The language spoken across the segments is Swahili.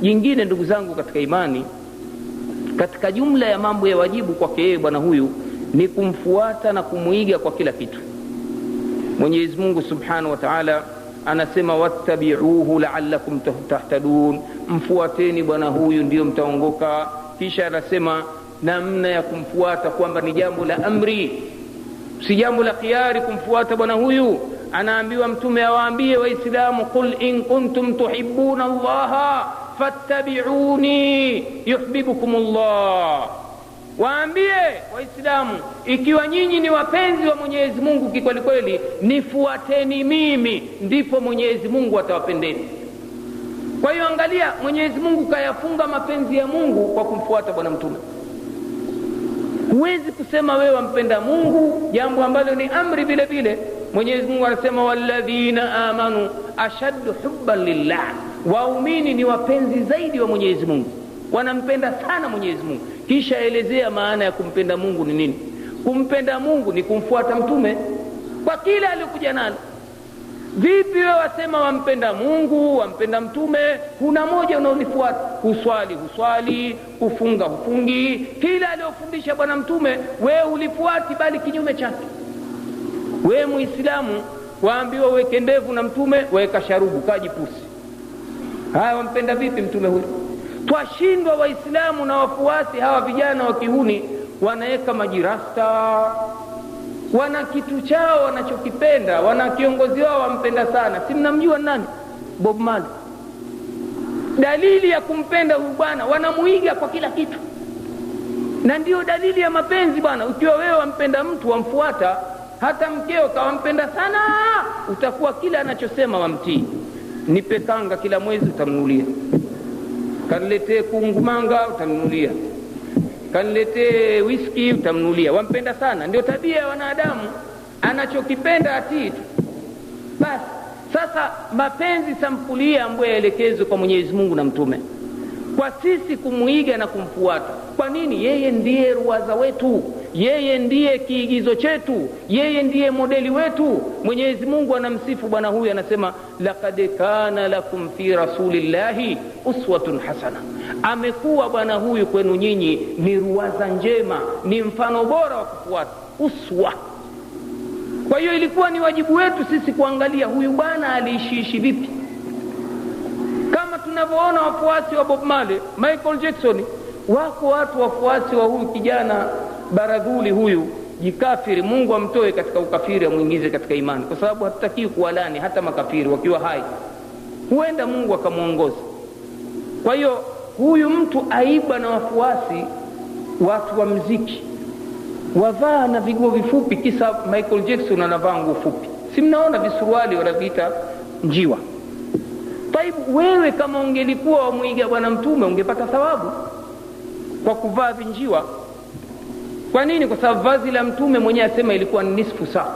Jingine ndugu zangu katika imani, katika jumla ya mambo ya wajibu kwake yeye bwana huyu ni kumfuata na kumuiga kwa kila kitu. Mwenyezi Mungu Subhanahu wa Ta'ala anasema wattabi'uhu la'allakum tahtadun, mfuateni bwana huyu ndio mtaongoka. Kisha anasema namna ya kumfuata kwamba ni jambo la amri, si jambo la khiari kumfuata bwana huyu. Anaambiwa mtume awaambie waislamu, qul in kuntum tuhibbuna Allaha fattabi'uni yuhibbukumullah. Waambie waislamu, ikiwa nyinyi ni wapenzi wa Mwenyezi Mungu kikweli kweli, nifuateni mimi, ndipo Mwenyezi Mungu atawapendeni. Kwa hiyo angalia, Mwenyezi Mungu kayafunga mapenzi ya Mungu kwa kumfuata bwana mtume. Huwezi kusema wewe wampenda Mungu, jambo ambalo ni amri vile vile. Mwenyezi Mungu anasema walladhina amanu ashaddu hubban lillah, waumini ni wapenzi zaidi wa Mwenyezi Mungu, wanampenda sana Mwenyezi Mungu. Kisha elezea maana ya kumpenda Mungu ni nini. Kumpenda Mungu ni kumfuata mtume kwa kila aliyokuja nalo. Vipi wewe wasema wampenda Mungu, wampenda mtume, huna moja unaolifuata? Huswali huswali, kufunga hufungi, kila aliyofundisha bwana mtume wewe ulifuati, bali kinyume chake. Wewe Muislamu waambiwa weke ndevu na mtume weka sharubu kajipusi. Haya, wampenda vipi mtume huyu? Twashindwa Waislamu na wafuasi hawa vijana wa kihuni, wanaweka majirasta, wana kitu chao wanachokipenda, wana kiongozi wao wampenda sana. Si mnamjua nani? Bob Marley. Dalili ya kumpenda huyu bwana, wanamuiga kwa kila kitu, na ndio dalili ya mapenzi bwana. Ukiwa wewe wampenda mtu wamfuata, hata mkeo kawampenda sana, utakuwa kila anachosema wamtii. Nipe kanga kila mwezi utamnunulia, kaniletee kungumanga utamnunulia, kaniletee whisky utamnunulia. Wampenda sana, ndio tabia ya wanadamu, anachokipenda atii tu basi. Sasa mapenzi sampulia ambayo yaelekezwe kwa Mwenyezi Mungu na mtume, kwa sisi kumuiga na kumfuata. Kwa nini? Yeye ndiye ruwaza wetu, yeye ndiye kiigizo chetu, yeye ndiye modeli wetu. Mwenyezi Mungu anamsifu bwana huyu, anasema laqad kana lakum fi rasulillahi uswatun hasana. Amekuwa bwana huyu kwenu nyinyi ni ruwaza njema, ni mfano bora wa kufuata, uswa. Kwa hiyo ilikuwa ni wajibu wetu sisi kuangalia huyu bwana aliishi vipi. Kama tunavyoona wafuasi wa Bob Marley, Michael Jackson, wako watu wafuasi wa huyu kijana baradhuli huyu jikafiri. Mungu amtoe katika ukafiri, amuingize katika imani, kwa sababu hatutaki kuwalani hata makafiri wakiwa hai, huenda Mungu akamuongoza. Kwa hiyo huyu mtu aiba na wafuasi, watu wa muziki wavaa na viguo vifupi, kisa Michael Jackson anavaa nguo fupi. Si mnaona visuruali wanaviita njiwa? Taibu, wewe kama ungelikuwa wamuiga bwana mtume ungepata thawabu kwa kuvaa vinjiwa. Kwa nini? Kwa sababu vazi la mtume mwenyewe asema ilikuwa ni nisfu saa,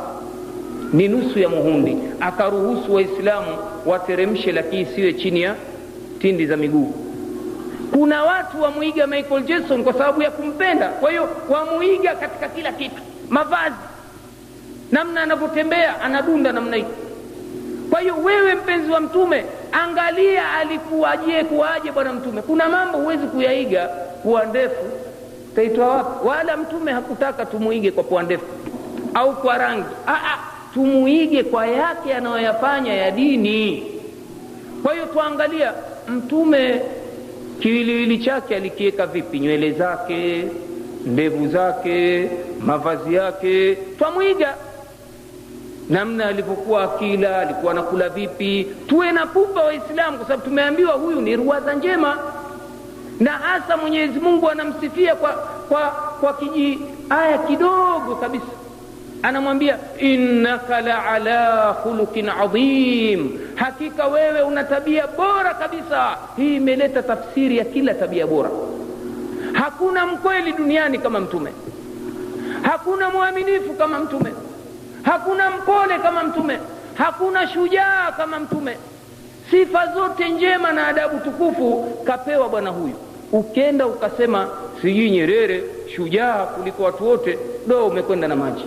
ni nusu ya muhundi. Akaruhusu Waislamu wateremshe, lakini siwe chini ya tindi za miguu. Kuna watu wamuiga Michael Jackson kwa sababu ya kumpenda, kwa hiyo wamuiga katika kila kitu. Mavazi, namna anavyotembea, anadunda namna hii. Kwa hiyo wewe mpenzi wa mtume, angalia alikuwaje, kuwaje bwana mtume. Kuna mambo huwezi kuyaiga. Pua ndefu taitwa wapi? Wala mtume hakutaka tumuige kwa pua ndefu au kwa rangi. Tumuige kwa yake anayoyafanya ya dini. Kwa hiyo tuangalia mtume kiwiliwili chake alikiweka vipi, nywele zake, ndevu zake, mavazi yake, twamuiga. Namna alivyokuwa akila, alikuwa anakula vipi. Tuwe na pupa Waislamu, kwa sababu tumeambiwa huyu ni ruwaza njema. Na hasa Mwenyezi Mungu anamsifia kwa kiji aya kidogo kabisa. Anamwambia innaka la ala khuluqin adhim, hakika wewe una tabia bora kabisa. Hii imeleta tafsiri ya kila tabia bora. Hakuna mkweli duniani kama mtume, hakuna muaminifu kama mtume, hakuna mpole kama mtume, hakuna shujaa kama mtume. Sifa zote njema na adabu tukufu kapewa bwana huyu. Ukenda ukasema sijui Nyerere shujaa kuliko watu wote, umekwenda na maji.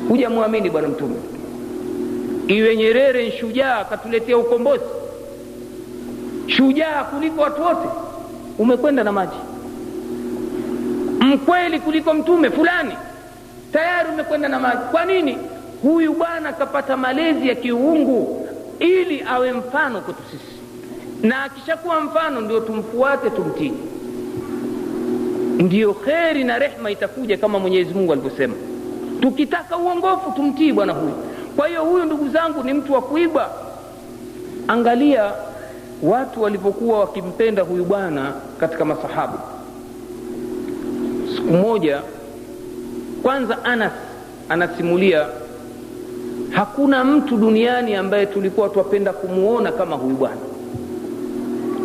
Hujamwamini bwana mtume. Iwe Nyerere shujaa katuletea ukombozi, shujaa kuliko watu wote, umekwenda na maji. Mkweli kuliko mtume fulani, tayari umekwenda na maji. Kwa nini? Huyu bwana kapata malezi ya kiungu ili awe mfano kwetu sisi, na akishakuwa mfano ndio tumfuate, tumtii. Ndio kheri na rehma itakuja, kama Mwenyezi Mungu alivyosema, tukitaka uongofu tumtii bwana huyu. Kwa hiyo huyu, ndugu zangu, ni mtu wa kuigwa. Angalia watu walivyokuwa wakimpenda huyu bwana katika masahaba. Siku moja, kwanza Anas anasimulia, hakuna mtu duniani ambaye tulikuwa tuwapenda kumuona kama huyu bwana.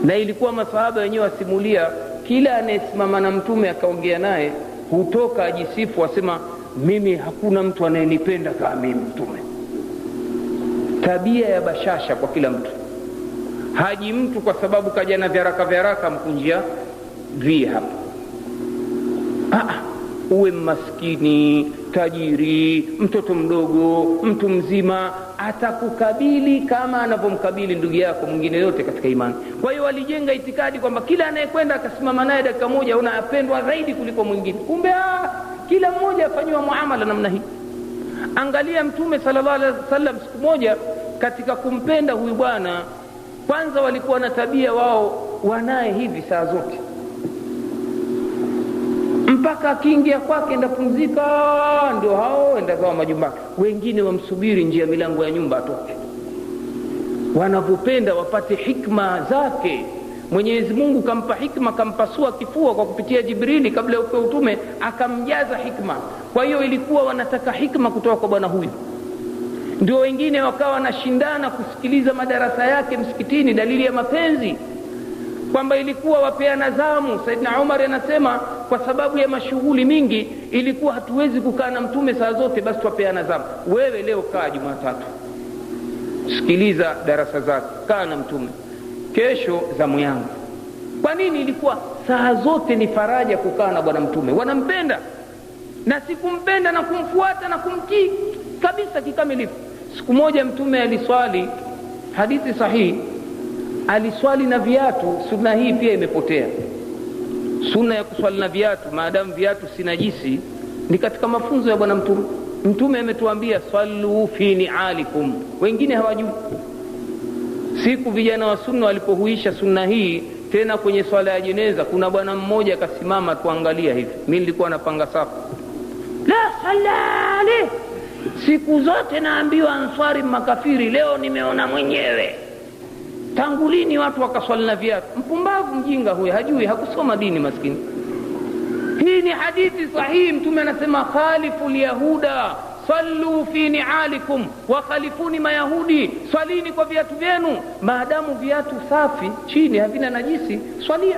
Na ilikuwa masahaba wenyewe wasimulia, kila anayesimama na mtume akaongea naye hutoka ajisifu, wasema mimi hakuna mtu anayenipenda kama mimi mtume. Tabia ya bashasha kwa kila mtu. Haji mtu kwa sababu kaja na vyaraka mkunjia hapa. Uwe maskini, tajiri, mtoto mdogo, mtu mzima, atakukabili kama anavyomkabili ndugu yako mwingine yote katika imani. Kwa hiyo walijenga itikadi kwamba kila anayekwenda akasimama naye dakika moja unapendwa zaidi kuliko mwingine. Kumbe kila mmoja afanywa muamala namna hii. Angalia Mtume sallallahu alaihi wasallam, siku moja katika kumpenda huyu bwana, kwanza walikuwa na tabia wao wanaye hivi saa zote, mpaka akiingia kwake enda pumzika, ndio hao enda kwa majumbani, wengine wamsubiri nje ya milango ya nyumba atoke. Wanapopenda wapate hikma zake. Mwenyezi Mungu kampa hikma, kampasua kifua kwa kupitia Jibrili kabla ya kupewa utume, akamjaza hikma. Kwa hiyo ilikuwa wanataka hikma kutoka kwa bwana huyu. Ndio wengine wakawa wanashindana kusikiliza madarasa yake msikitini, dalili ya mapenzi, kwamba ilikuwa wapeana zamu. Saidna Umar anasema kwa sababu ya mashughuli mingi ilikuwa hatuwezi kukaa na mtume saa zote, basi tupeana zamu. Wewe leo kaa Jumatatu, sikiliza darasa zake, kaa na mtume, kesho zamu yangu. Kwa nini? Ilikuwa saa zote ni faraja kukaa na bwana mtume, wanampenda na sikumpenda na kumfuata na kumtii kabisa kikamilifu. Siku moja mtume aliswali, hadithi sahihi, aliswali na viatu. Sunna hii pia imepotea, sunna ya kuswali na viatu maadamu viatu si najisi, ni katika mafunzo ya bwana mtume. Mtume ametuambia sallu fi ni'alikum, wengine hawajui. Siku vijana wa sunna walipohuisha sunna hii tena kwenye swala ya jeneza, kuna bwana mmoja akasimama tuangalia hivi, mimi nilikuwa napanga safu, la salali, siku zote naambiwa answari makafiri, leo nimeona mwenyewe. Tangu lini watu wakaswali na viatu? Mpumbavu mjinga huyo, hajui, hakusoma dini maskini. Hii ni hadithi sahihi. Mtume anasema khalifu lyahuda sallu fi ni'alikum, wa khalifuni mayahudi, swalini kwa viatu vyenu. Maadamu viatu safi chini havina najisi, swalia.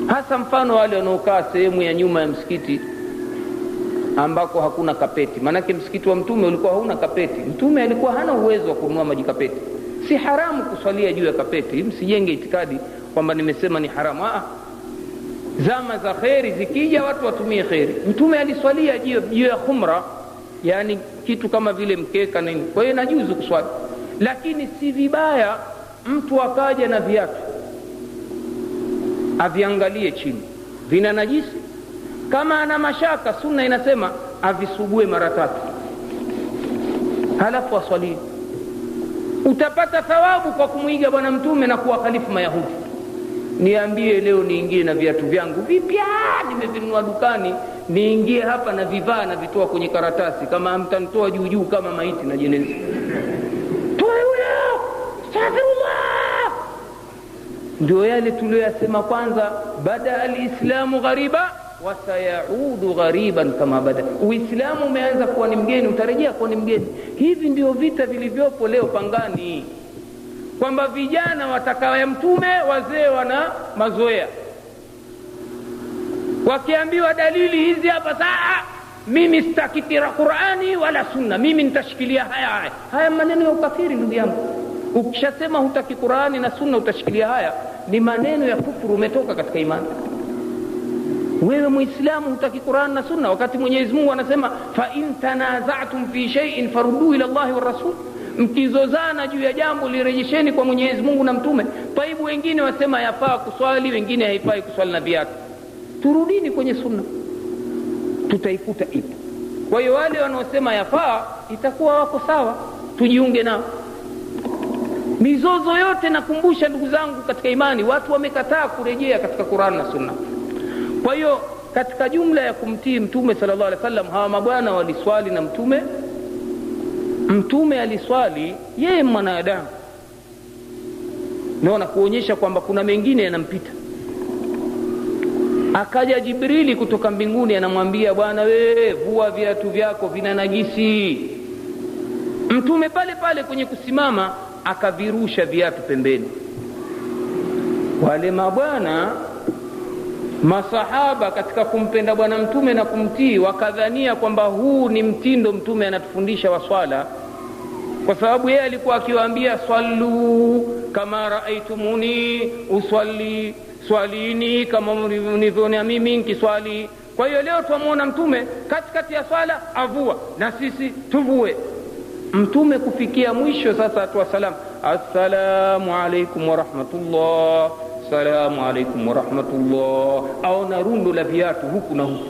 Hasa mfano wale wanaokaa sehemu ya nyuma ya msikiti ambako hakuna kapeti. Manake msikiti wa mtume ulikuwa hauna kapeti. Mtume alikuwa hana uwezo wa kununua maji kapeti. Si haramu kuswalia juu ya kapeti, msijenge itikadi kwamba nimesema ni haramu. Zama za kheri zikija watu watumie kheri. Mtume aliswalia juu ya khumra, yani kitu kama vile mkeka nini. Kwa hiyo inajuzu kuswali, lakini si vibaya mtu akaja na viatu aviangalie chini, vina najisi. Kama ana mashaka, sunna inasema avisugue mara 3 halafu aswalie. Utapata thawabu kwa kumuiga bwana mtume na kuwakhalifu mayahudi. Niambie leo niingie na viatu vyangu vipya nimevinunua dukani, niingie hapa na vivaa na vitoa kwenye karatasi, kama mtanitoa juu juu kama maiti na jeneza. Toe huyo, astaghfirullah. Ndio yale tuliyosema kwanza, bada alislamu ghariba wa sayaudu ghariban kama bada. Uislamu umeanza kuwa ni mgeni, utarejea kuwa ni mgeni. Hivi ndio vita vilivyopo leo Pangani, kwamba vijana watakao ya mtume, wazee wana mazoea. Wakiambiwa dalili hizi hapa, saa mimi sitaki Qur'ani wala sunna, mimi nitashikilia haya. Haya maneno ya ukafiri ndugu yangu. Ukishasema hutaki Qur'ani na sunna utashikilia haya, ni maneno ya kufuru, umetoka katika imani. Wewe Muislamu hutaki Qur'an na sunna, wakati Mwenyezi Mungu anasema fa in tanaza'tum fi shay'in farudduhu ila Allahi war Rasul. Mkizozana juu ya jambo lirejesheni kwa Mwenyezi Mungu na mtume. Taibu wengine wasema yafaa kuswali, wengine haifai kuswali na viatu. Turudini kwenye sunna, tutaikuta ipo. Kwa hiyo wale wanaosema yafaa itakuwa wako sawa, tujiunge nao. Mizozo yote, nakumbusha ndugu zangu katika imani, watu wamekataa kurejea katika Qur'an na sunna. Kwa hiyo katika jumla ya kumtii mtume sallallahu alaihi wasallam, hawa mabwana waliswali na mtume aliswali, yeye mwanadamu, naona kuonyesha kwamba kuna mengine yanampita. Akaja Jibrili kutoka mbinguni anamwambia, bwana wewe vua viatu vyako vina najisi. Mtume pale pale kwenye kusimama akavirusha viatu pembeni. Wale mabwana masahaba katika kumpenda bwana mtume na kumtii wakadhania kwamba huu ni mtindo mtume anatufundisha wa swala, kwa sababu yeye alikuwa akiwaambia swallu kama raaitumuni usalli, swalini kama mlivyoona mimi nikiswali. Kwa hiyo leo tuamuona mtume katikati ya swala avua, na sisi tuvue. Mtume kufikia mwisho sasa atoa salamu, assalamu alaikum wa rahmatullah, assalamu alaikum wa rahmatullah. Aona rundo la viatu huku na huku.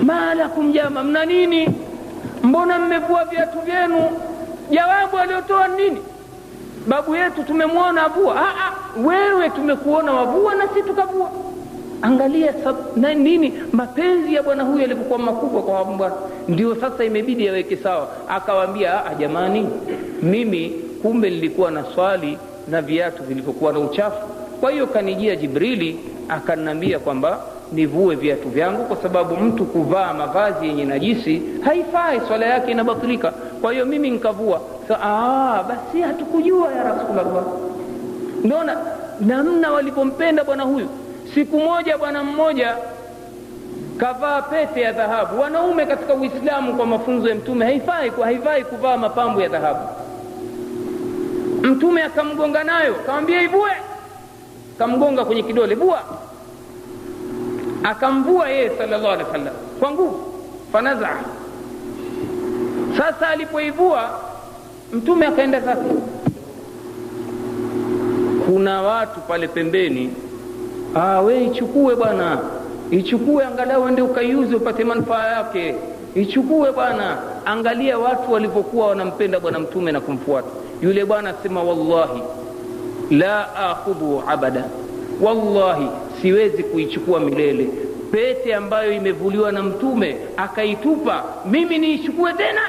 Malakum jama, mna nini? Mbona mmevua viatu vyenu? Jawabu aliotoa nini? Babu yetu tumemwona avua. Wewe tumekuona wavua na sisi tukavua. Angalia nini mapenzi ya bwana huyu yalikuwa makubwa kwa bwana. Ndio sasa imebidi yaweke sawa. Akawaambia, jamani, mimi kumbe nilikuwa na swali na viatu vilivyokuwa na uchafu. Kwa hiyo kanijia Jibrili akanambia kwamba nivue viatu vyangu, kwa sababu mtu kuvaa mavazi yenye najisi haifai, swala yake inabatilika. Kwa hiyo mimi nikavua. Basi hatukujua ya Rasulullah. Ndio namna walipompenda bwana huyu. Siku moja bwana mmoja kavaa pete ya dhahabu. Wanaume katika Uislamu kwa mafunzo ya mtume haifai kuvaa mapambo ya dhahabu. Mtume akamgonga nayo, akamwambia ivue. Akamgonga kwenye kidole, vua. Akamvua yeye sallallahu alaihi wasallam kwa nguvu, fanaza. Sasa alipoivua mtume akaenda zake. Kuna watu pale pembeni, wewe ichukue bwana, ichukue angalau ende ukaiuze upate manufaa yake, ichukue bwana. Angalia watu walivyokuwa wanampenda bwana mtume na kumfuata. Yule bwana asema, wallahi la akhudhu abada, wallahi siwezi kuichukua milele. Pete ambayo imevuliwa na mtume akaitupa, mimi niichukue tena?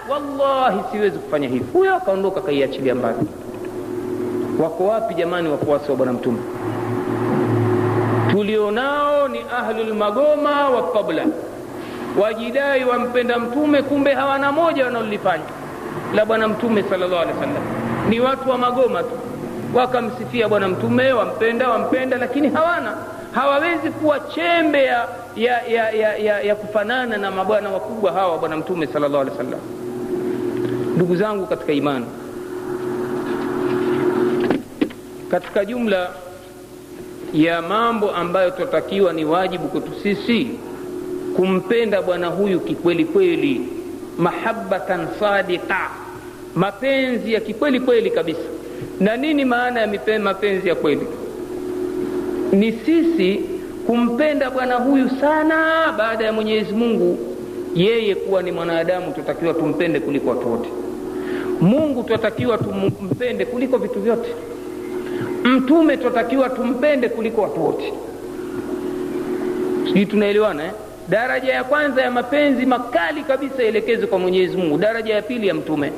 Wallahi siwezi kufanya hivyo. Huyo akaondoka kaiachilia mbali. Wako wapi jamani wafuasi wa bwana mtume? Tulionao ni ahlul magoma wa qabla, wajidai wampenda mtume, kumbe hawana moja wanalolifanya la bwana mtume sallallahu alaihi wasallam. Ni watu wa magoma tu, wakamsifia bwana mtume, wampenda, lakini hawawezi kuwa chembe ya kufanana na mabwana wakubwa hawa bwana mtume sallallahu alaihi wasallam. Ndugu zangu katika imani, katika jumla ya mambo ambayo tutatakiwa ni wajibu kwetu sisi kumpenda bwana huyu kikweli kweli, mahabbatan sadiqa, mapenzi ya kikweli kweli kabisa. Na nini maana ya mapenzi ya kweli? Ni sisi kumpenda bwana huyu sana. Baada ya Mwenyezi Mungu yeye kuwa ni mwanadamu, tutakiwa tumpende kuliko watu wote. Mungu tutakiwa tumpende kuliko vitu vyote. Mtume tutakiwa tumpende kuliko watu wote. Sisi tunaelewana Daraja ya kwanza ya mapenzi makali kabisa elekezwe kwa Mwenyezi Mungu. Daraja ya pili ya mtume.